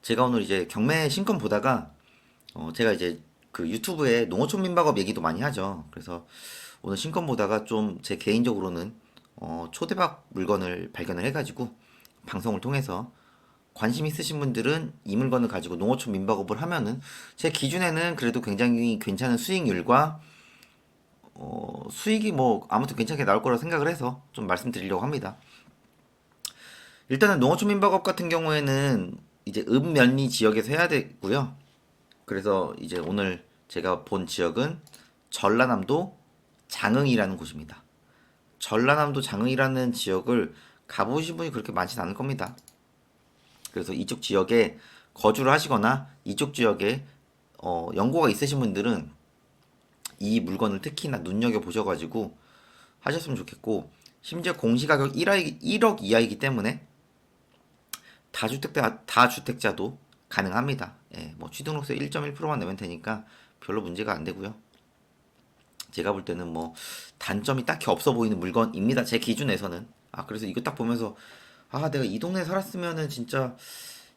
제가 오늘 이제 경매 신건 보다가 제가 이제 그 유튜브에 농어촌 민박업 얘기도 많이 하죠. 그래서 오늘 신건 보다가 좀 제 개인적으로는 초대박 물건을 발견을 해가지고 방송을 통해서 관심 있으신 분들은 이 물건을 가지고 농어촌 민박업을 하면은 제 기준에는 그래도 굉장히 괜찮은 수익률과 수익이 뭐 아무튼 괜찮게 나올 거라 생각을 해서 좀 말씀드리려고 합니다. 일단은 농어촌 민박업 같은 경우에는 이제 읍면리 지역에서 해야 되고요. 그래서 이제 오늘 제가 본 지역은 전라남도 장흥이라는 곳입니다. 전라남도 장흥이라는 지역을 가보신 분이 그렇게 많진 않을 겁니다. 그래서 이쪽 지역에 거주를 하시거나 이쪽 지역에 연고가 있으신 분들은 이 물건을 특히나 눈여겨 보셔가지고 하셨으면 좋겠고, 심지어 공시가격 1억 이하이기 때문에 다주택자도 가능합니다. 예, 뭐 취등록세 1.1%만 내면 되니까 별로 문제가 안 되고요. 제가 볼 때는 뭐 단점이 딱히 없어 보이는 물건입니다. 제 기준에서는. 그래서 이거 딱 보면서 내가 이 동네에 살았으면은 진짜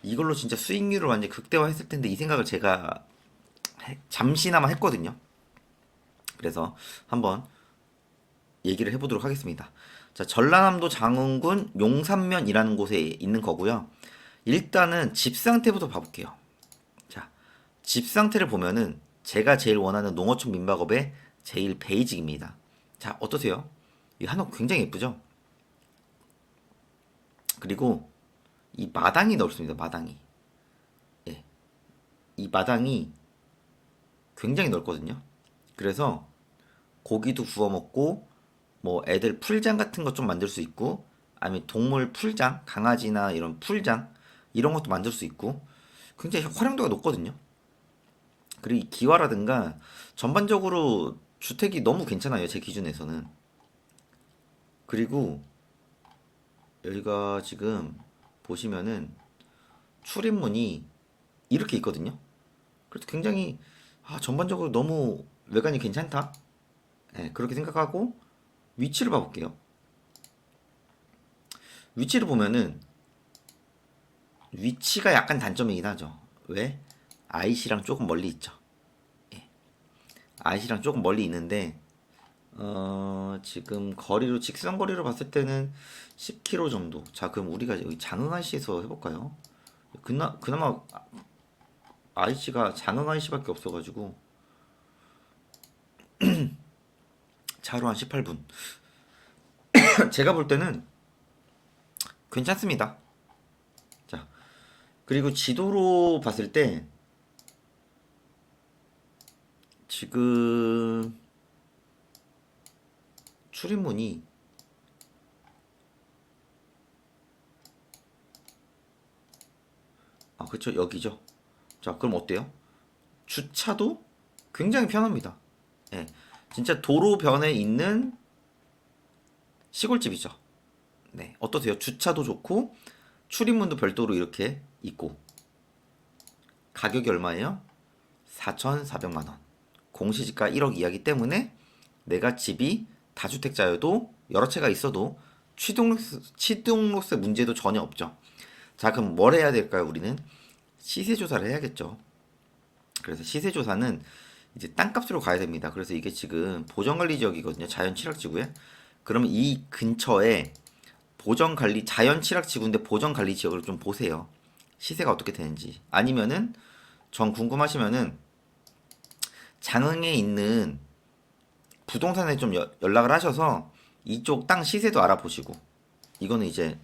이걸로 진짜 수익률을 완전 극대화했을 텐데 이 생각을 제가 잠시나마 했거든요. 그래서 한번 얘기를 해보도록 하겠습니다. 자, 전라남도 장흥군 용산면이라는 곳에 있는 거고요. 일단은 집 상태부터 봐볼게요. 자, 집 상태를 보면은 제가 제일 원하는 농어촌 민박업의 제일 베이직입니다. 자, 어떠세요? 이 한옥 굉장히 예쁘죠? 그리고 이 마당이 넓습니다. 마당이. 예. 이 마당이 굉장히 넓거든요. 그래서 고기도 구워 먹고 뭐 애들 풀장 같은 것 좀 만들 수 있고, 아니면 동물 풀장, 강아지나 이런 풀장 이런 것도 만들 수 있고 굉장히 활용도가 높거든요. 그리고 이 기와라든가 전반적으로 주택이 너무 괜찮아요, 제 기준에서는. 그리고 여기가 지금 보시면은 출입문이 이렇게 있거든요. 그래서 굉장히 전반적으로 너무 외관이 괜찮다. 네, 그렇게 생각하고 위치를 봐볼게요. 위치를 보면은 위치가 약간 단점이긴 하죠. 왜? IC랑 조금 멀리 있죠. 예. IC랑 조금 멀리 있는데 지금 거리로 직선 거리로 봤을 때는 10km 정도. 자, 그럼 우리가 여기 장흥 IC에서 해볼까요? 그나마 IC가 장흥 IC밖에 없어가지고 차로 한 18분. 제가 볼 때는 괜찮습니다. 자, 그리고 지도로 봤을 때 지금 출입문이 그쵸, 여기죠. 자, 그럼 어때요? 주차도 굉장히 편합니다. 예, 진짜 도로변에 있는 시골집이죠. 네, 어떠세요? 주차도 좋고 출입문도 별도로 이렇게 있고. 가격이 얼마예요? 4,400만 원. 공시지가 1억 이하기 때문에 내가 집이 다주택자여도 여러 채가 있어도 취등록세 문제도 전혀 없죠. 자, 그럼 뭘 해야 될까요? 우리는 시세 조사를 해야겠죠. 그래서 시세 조사는 이제 땅값으로 가야 됩니다. 그래서 이게 지금 보전관리 지역이거든요. 자연 취락지구에. 그러면 이 근처에 자연 취락지구인데 보전관리 지역을 좀 보세요. 시세가 어떻게 되는지. 아니면은 전 궁금하시면은 장흥에 있는 부동산에 좀 연락을 하셔서 이쪽 땅 시세도 알아보시고. 이거는 이제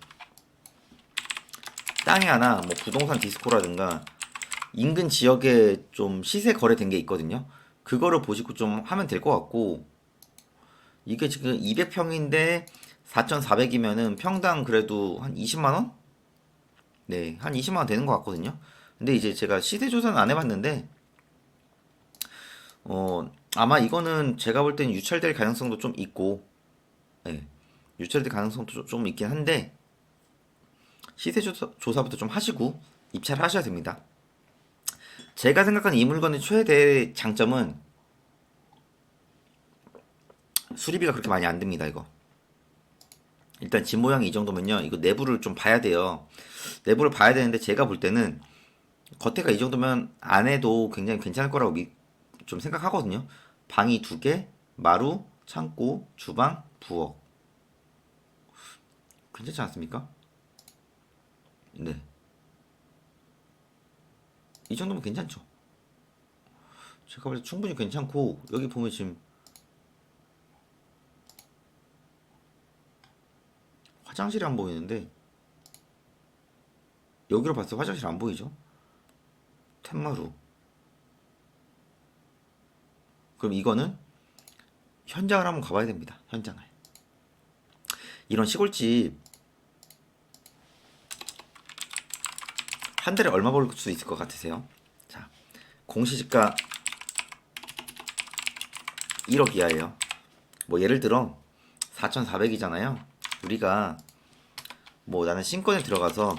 땅이 하나 뭐 부동산 디스코라든가 인근 지역에 좀 시세 거래된 게 있거든요. 그거를 보시고 좀 하면 될 것 같고, 이게 지금 200평인데 4,400이면은 평당 그래도 한 20만 원? 네, 한 20만 원 되는 것 같거든요. 근데 이제 제가 시세 조사는 안 해봤는데 아마 이거는 제가 볼 때는 유찰될 가능성도 좀 있고, 예, 유찰될 가능성도 좀 있긴 한데 시세 조사부터 좀 하시고 입찰을 하셔야 됩니다. 제가 생각하는 이 물건의 최대 장점은 수리비가 그렇게 많이 안 듭니다. 이거 일단 집 모양이 이 정도면요, 이거 내부를 좀 봐야 돼요. 내부를 봐야 되는데 제가 볼 때는 겉에가 이 정도면 안에도 굉장히 괜찮을 거라고 좀 생각하거든요. 방이 2개, 마루, 창고, 주방, 부엌. 괜찮지 않습니까? 네. 이 정도면 괜찮죠. 제가 볼 때 충분히 괜찮고, 여기 보면 지금 화장실이 안 보이는데, 여기로 봤을 때 화장실 안 보이죠? 텐마루. 그럼 이거는 현장을 한번 가봐야 됩니다. 현장을. 이런 시골집 한 달에 얼마 벌 수 있을 것 같으세요? 자, 공시지가 1억 이하예요. 뭐 예를 들어 4,400이잖아요. 우리가 뭐 나는 신권에 들어가서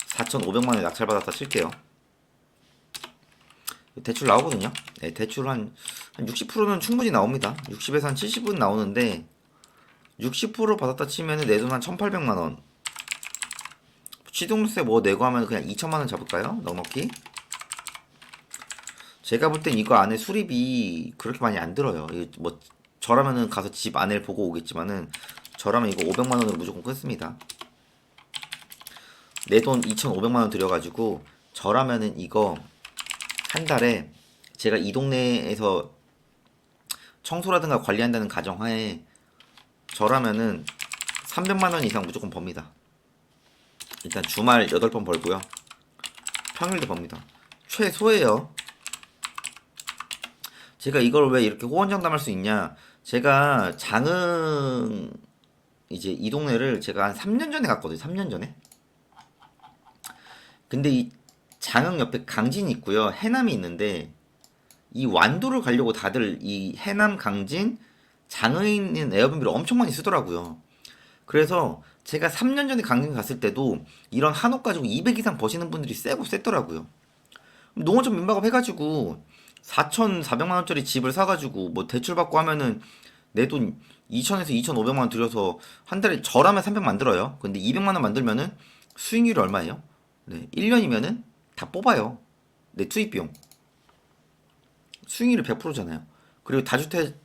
4,500만 원에 낙찰받았다 칠게요. 대출 나오거든요. 네, 대출 한 60%는 충분히 나옵니다. 60에서 한 70은 나오는데 60% 받았다 치면은 내 돈 한 1,800만 원. 취득세 뭐 내고 하면 그냥 2천만 원 잡을까요? 넉넉히. 제가 볼 땐 이거 안에 수리비 그렇게 많이 안 들어요. 뭐 저라면은 가서 집 안을 보고 오겠지만은 저라면 이거 500만 원으로 무조건 끊습니다. 내 돈 2,500만 원 들여가지고 저라면은 이거 한 달에 제가 이 동네에서 청소라든가 관리한다는 가정하에 저라면은 300만 원 이상 무조건 법니다. 일단 주말 8번 벌고요. 평일도 법니다. 최소예요. 제가 이걸 왜 이렇게 호언장담할 수 있냐? 제가 장흥 이제 이 동네를 제가 한 3년 전에 갔거든요. 3년 전에. 근데 이 장흥 옆에 강진이 있고요. 해남이 있는데 이 완도를 가려고 다들 이 해남, 강진, 장흥에 있는 에어비앤비를 엄청 많이 쓰더라고요. 그래서 제가 3년 전에 강진 갔을 때도 이런 한옥 가지고 200 이상 버시는 분들이 세고 셌더라고요. 농어촌 민박업 해가지고 4,400만 원짜리 집을 사가지고 뭐 대출 받고 하면은 내 돈 2천에서 2,500만 원 들여서 한 달에 저라면 300 만들어요. 근데 200만 원 만들면은 수익률이 얼마예요? 네, 1년이면은 다 뽑아요. 내 투입 비용. 수익률이 100%잖아요. 그리고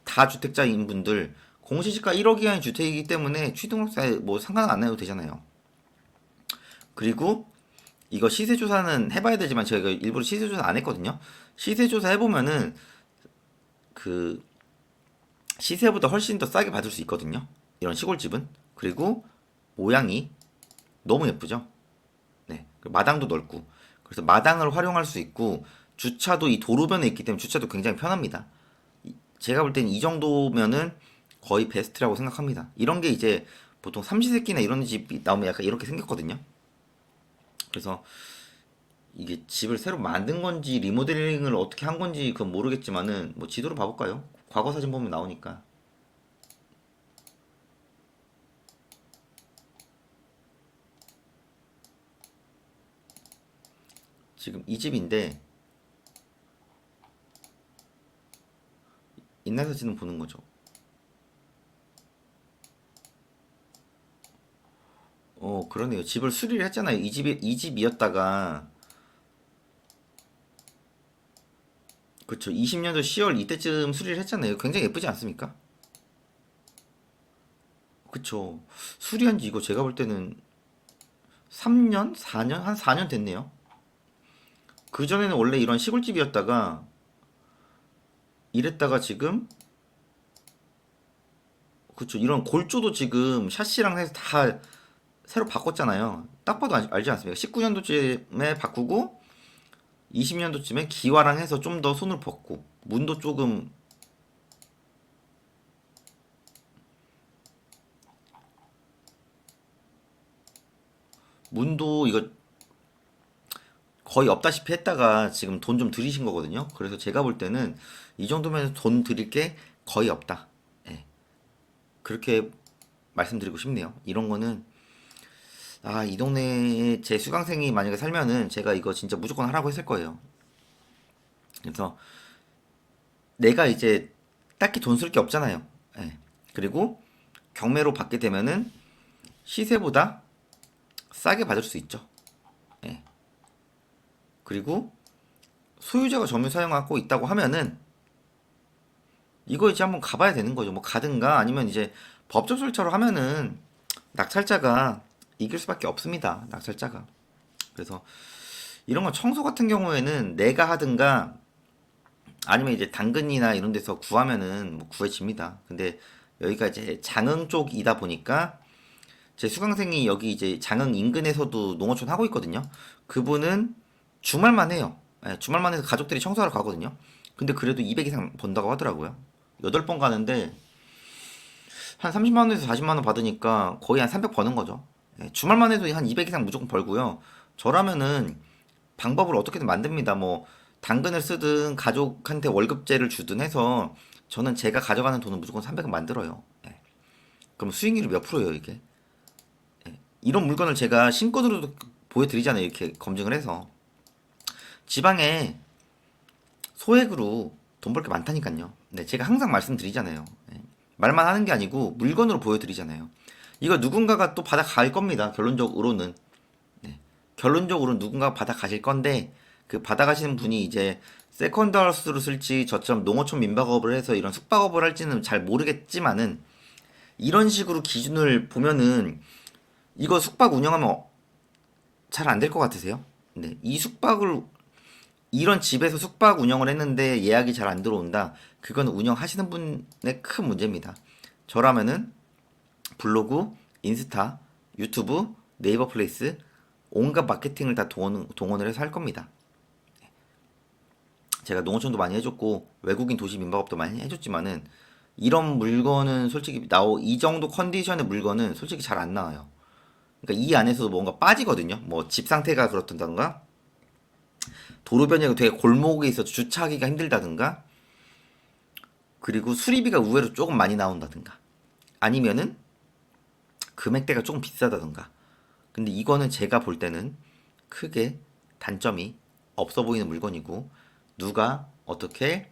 다주택자인 분들 공시지가 1억 이하의 주택이기 때문에 취등록세 뭐 상관 안 해도 되잖아요. 그리고 이거 시세조사는 해봐야 되지만 제가 일부러 시세조사 안 했거든요. 시세조사 해보면은 그 시세보다 훨씬 더 싸게 받을 수 있거든요. 이런 시골집은. 그리고 모양이 너무 예쁘죠. 네. 마당도 넓고. 그래서 마당을 활용할 수 있고 주차도 이 도로변에 있기 때문에 주차도 굉장히 편합니다. 제가 볼 때는 이 정도면은 거의 베스트라고 생각합니다. 이런 게 이제 보통 삼시세끼나 이런 집이 나오면 약간 이렇게 생겼거든요. 그래서 이게 집을 새로 만든 건지 리모델링을 어떻게 한 건지 그건 모르겠지만은 뭐 지도로 봐볼까요? 과거 사진 보면 나오니까. 지금 이 집인데 옛날 사진은 보는 거죠. 그러네요. 집을 수리를 했잖아요. 이 집이었다가 그쵸. 20년도 10월 이때쯤 수리를 했잖아요. 굉장히 예쁘지 않습니까? 그쵸. 수리한 지 이거 제가 볼 때는 3년? 4년? 한 4년 됐네요. 그전에는 원래 이런 시골집이었다가 이랬다가 지금 그쵸. 이런 골조도 지금 샤시랑 해서 다 새로 바꿨잖아요. 딱 봐도 알지 않습니까? 19년도쯤에 바꾸고 20년도쯤에 기와랑 해서 좀 더 손을 뻗고 문도 조금 문도 이거 거의 없다시피 했다가 지금 돈 좀 들이신 거거든요. 그래서 제가 볼 때는 이 정도면 돈 들일 게 거의 없다. 예, 그렇게 말씀드리고 싶네요. 이런 거는 이 동네에 제 수강생이 만약에 살면은 제가 이거 진짜 무조건 하라고 했을 거예요. 그래서 내가 이제 딱히 돈 쓸 게 없잖아요. 예. 그리고 경매로 받게 되면은 시세보다 싸게 받을 수 있죠. 예. 그리고 소유자가 점유 사용하고 있다고 하면은 이거 이제 한번 가봐야 되는 거죠. 뭐 가든가 아니면 이제 법적 절차로 하면은 낙찰자가 이길 수밖에 없습니다. 낙찰자가. 그래서 이런 건 청소 같은 경우에는 내가 하든가 아니면 이제 당근이나 이런 데서 구하면은 뭐 구해집니다. 근데 여기가 이제 장흥 쪽이다 보니까 제 수강생이 여기 이제 장흥 인근에서도 농어촌 하고 있거든요. 그분은 주말만 해요. 예, 주말만 해서 가족들이 청소하러 가거든요. 근데 그래도 200 이상 번다고 하더라고요. 8번 가는데 한 30만 원에서 40만 원 받으니까 거의 한 300 버는 거죠. 예, 주말만 해도 한 200 이상 무조건 벌고요. 저라면은 방법을 어떻게든 만듭니다. 뭐 당근을 쓰든 가족한테 월급제를 주든 해서 저는 제가 가져가는 돈은 무조건 300은 만들어요. 예. 그럼 수익률이 몇 프로예요, 이게? 이런 물건을 제가 신권으로도 보여드리잖아요. 이렇게 검증을 해서. 지방에 소액으로 돈 벌 게 많다니까요. 네, 제가 항상 말씀드리잖아요. 네, 말만 하는 게 아니고 물건으로 보여드리잖아요. 이거 누군가가 또 받아갈 겁니다. 결론적으로는. 네, 결론적으로는 누군가가 받아가실 건데 그 받아가시는 분이 이제 세컨드 하우스로 쓸지 저처럼 농어촌 민박업을 해서 이런 숙박업을 할지는 잘 모르겠지만은 이런 식으로 기준을 보면은 이거 숙박 운영하면 잘 안 될 것 같으세요? 네, 이 숙박을 이런 집에서 숙박 운영을 했는데 예약이 잘 안 들어온다. 그건 운영하시는 분의 큰 문제입니다. 저라면은 블로그, 인스타, 유튜브, 네이버 플레이스 온갖 마케팅을 다 동원을 해서 할 겁니다. 제가 농어촌도 많이 해줬고 외국인 도시 민박업도 많이 해줬지만은 이런 물건은 솔직히 이 정도 컨디션의 물건은 솔직히 잘 안 나와요. 그러니까 이 안에서도 뭔가 빠지거든요. 뭐 집 상태가 그렇던가 도로변이 되게 골목에 있어서 주차하기가 힘들다든가 그리고 수리비가 의외로 조금 많이 나온다든가 아니면은 금액대가 조금 비싸다든가 근데 이거는 제가 볼 때는 크게 단점이 없어 보이는 물건이고 누가 어떻게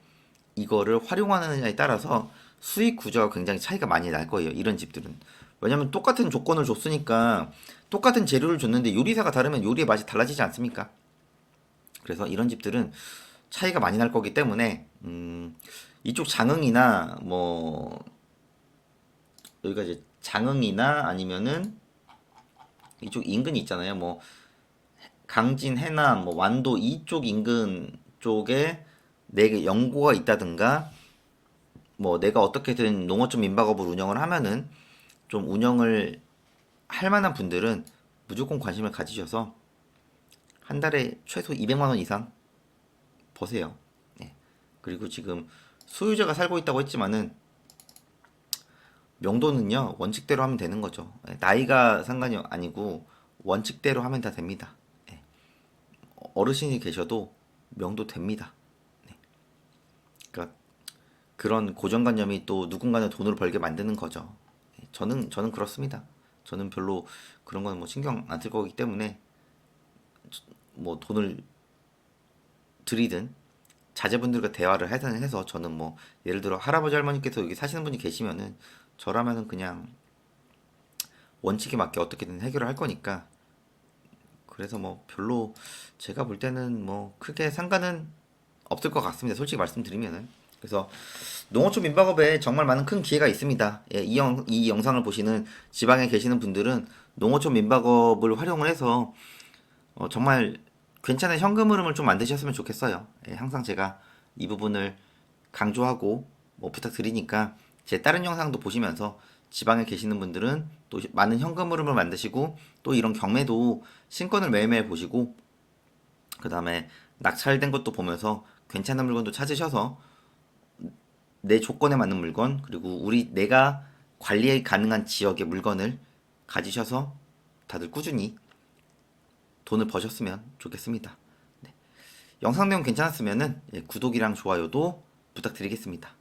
이거를 활용하느냐에 따라서 수익 구조가 굉장히 차이가 많이 날 거예요. 이런 집들은. 왜냐면 똑같은 조건을 줬으니까 똑같은 재료를 줬는데 요리사가 다르면 요리의 맛이 달라지지 않습니까? 그래서 이런 집들은 차이가 많이 날 거기 때문에 이쪽 장흥이나 뭐 여기가 이제 장흥이나 아니면은 이쪽 인근이 있잖아요. 뭐 강진, 해남, 뭐 완도 이쪽 인근 쪽에 내 연고가 있다든가 뭐 내가 어떻게든 농어촌 민박업을 운영을 하면은 좀 운영을 할 만한 분들은 무조건 관심을 가지셔서 한 달에 최소 200만 원 이상 버세요. 네. 그리고 지금 소유자가 살고 있다고 했지만은 명도는요 원칙대로 하면 되는 거죠. 네. 나이가 상관이 아니고 원칙대로 하면 다 됩니다. 네. 어르신이 계셔도 명도 됩니다. 네. 그러니까 그런 고정관념이 또 누군가는 돈을 벌게 만드는 거죠. 네. 저는 그렇습니다. 저는 별로 그런 거는 뭐 신경 안 쓸 거기 때문에 뭐 돈을 들이든 자제분들과 대화를 하든 해서 저는 뭐 예를 들어 할아버지 할머니께서 여기 사시는 분이 계시면은 저라면은 그냥 원칙에 맞게 어떻게든 해결을 할 거니까 그래서 뭐 별로 제가 볼 때는 뭐 크게 상관은 없을 것 같습니다. 솔직히 말씀드리면은 그래서 농어촌 민박업에 정말 많은 큰 기회가 있습니다. 예, 이 영상을 보시는 지방에 계시는 분들은 농어촌 민박업을 활용을 해서 정말 괜찮은 현금 흐름을 좀 만드셨으면 좋겠어요. 예, 항상 제가 이 부분을 강조하고 뭐 부탁드리니까 제 다른 영상도 보시면서 지방에 계시는 분들은 또 많은 현금 흐름을 만드시고 또 이런 경매도 신권을 매일매일 보시고 그 다음에 낙찰된 것도 보면서 괜찮은 물건도 찾으셔서 내 조건에 맞는 물건 그리고 내가 관리 가능한 지역의 물건을 가지셔서 다들 꾸준히 돈을 버셨으면 좋겠습니다. 네. 영상 내용 괜찮았으면 구독이랑 좋아요도 부탁드리겠습니다.